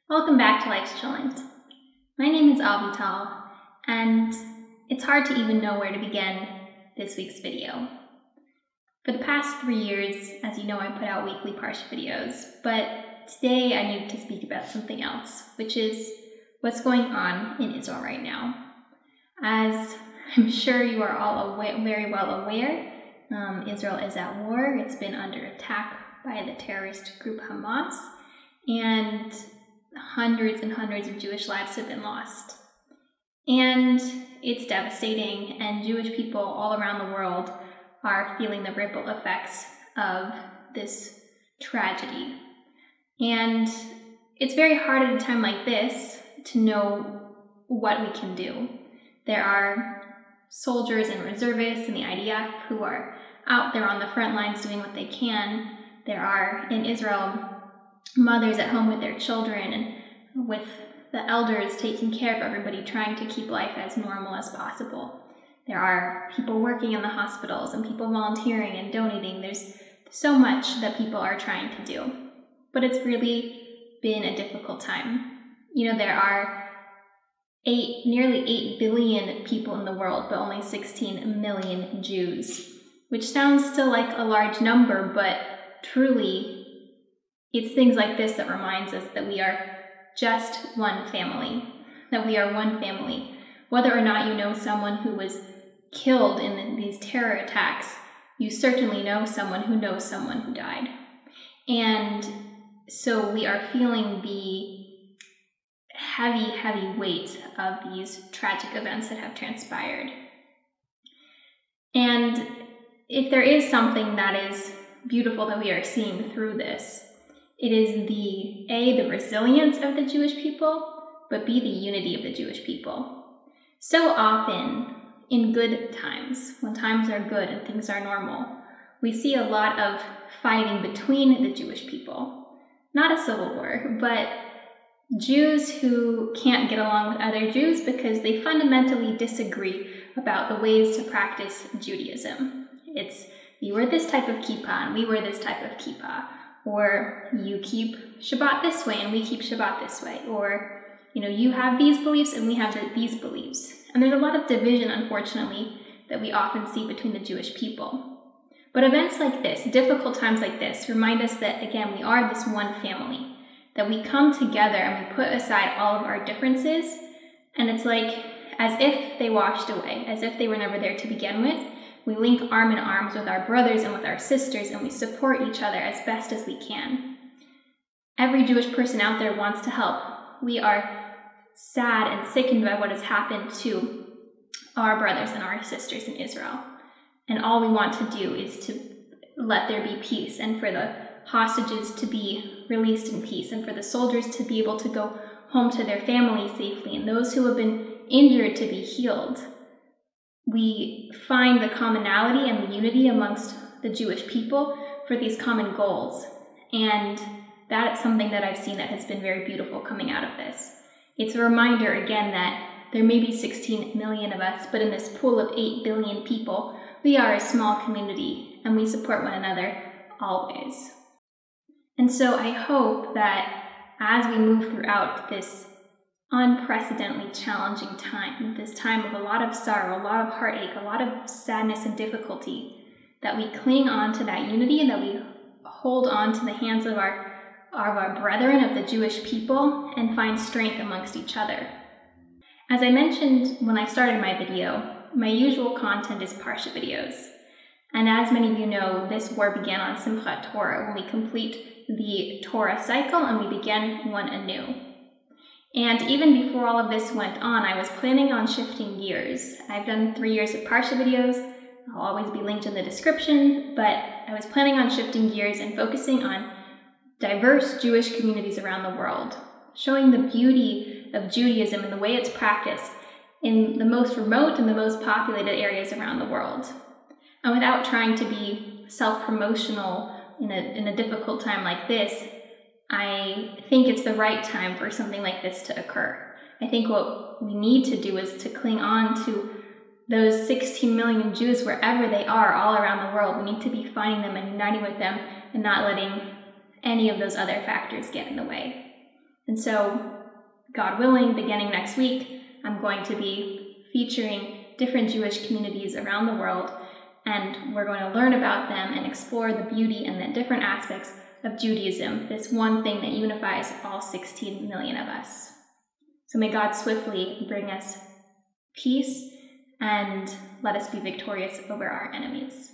Welcome back to Life's Chillin'. My name is Avital, and it's hard to even know where to begin this week's video. For the past 3 years, as you know, I put out weekly parsha videos, but today I need to speak about something else, which is what's going on in Israel right now. As I'm sure you are all very well aware, Israel is at war. It's been under attack by the terrorist group Hamas, and hundreds and hundreds of Jewish lives have been lost. And it's devastating, and Jewish people all around the world are feeling the ripple effects of this tragedy. And it's very hard at a time like this to know what we can do. There are soldiers and reservists in the IDF who are out there on the front lines doing what they can. There are, in Israel, mothers at home with their children and with the elders taking care of everybody, trying to keep life as normal as possible. There are people working in the hospitals and people volunteering and donating. There's so much that people are trying to do, but it's really been a difficult time. You know, there are nearly 8 billion people in the world, but only 16 million Jews, which sounds still like a large number, but truly, it's things like this that reminds us that we are just one family, that we are one family. Whether or not you know someone who was killed in these terror attacks, you certainly know someone who died. And so we are feeling the heavy weight of these tragic events that have transpired. And if there is something that is beautiful that we are seeing through this, it is the resilience of the Jewish people, but B, the unity of the Jewish people. So often, in good times, when times are good and things are normal, we see a lot of fighting between the Jewish people. Not a civil war, but Jews who can't get along with other Jews because they fundamentally disagree about the ways to practice Judaism. It's, you wear this type of kippah and we wear this type of kippah. Or you keep Shabbat this way and we keep Shabbat this way. Or, you have these beliefs and we have these beliefs. And there's a lot of division, unfortunately, that we often see between the Jewish people. But events like this, difficult times like this, remind us that, again, we are this one family, that we come together and we put aside all of our differences, and it's like as if they washed away, as if they were never there to begin with. We link arm in arms with our brothers and with our sisters, and we support each other as best as we can. Every Jewish person out there wants to help. We are sad and sickened by what has happened to our brothers and our sisters in Israel. And all we want to do is to let there be peace, and for the hostages to be released in peace, and for the soldiers to be able to go home to their families safely, and those who have been injured to be healed. We find the commonality and the unity amongst the Jewish people for these common goals. And that is something that I've seen that has been very beautiful coming out of this. It's a reminder, again, that there may be 16 million of us, but in this pool of 8 billion people, we are a small community and we support one another always. And so I hope that as we move throughout this unprecedentedly challenging time, this time of a lot of sorrow, a lot of heartache, a lot of sadness and difficulty, that we cling on to that unity and that we hold on to the hands of our brethren, of the Jewish people, and find strength amongst each other. As I mentioned when I started my video, my usual content is parsha videos. And as many of you know, this war began on Simchat Torah, when we complete the Torah cycle and we begin one anew. And even before all of this went on, I was planning on shifting gears. I've done 3 years of parsha videos. I'll always be linked in the description, but I was planning on shifting gears and focusing on diverse Jewish communities around the world, showing the beauty of Judaism and the way it's practiced in the most remote and the most populated areas around the world. And without trying to be self-promotional in a difficult time like this, I think it's the right time for something like this to occur. I think what we need to do is to cling on to those 16 million Jews wherever they are all around the world. We need to be finding them and uniting with them and not letting any of those other factors get in the way. And so, God willing, beginning next week, I'm going to be featuring different Jewish communities around the world, and we're going to learn about them and explore the beauty and the different aspects of Judaism, this one thing that unifies all 16 million of us. So may God swiftly bring us peace and let us be victorious over our enemies.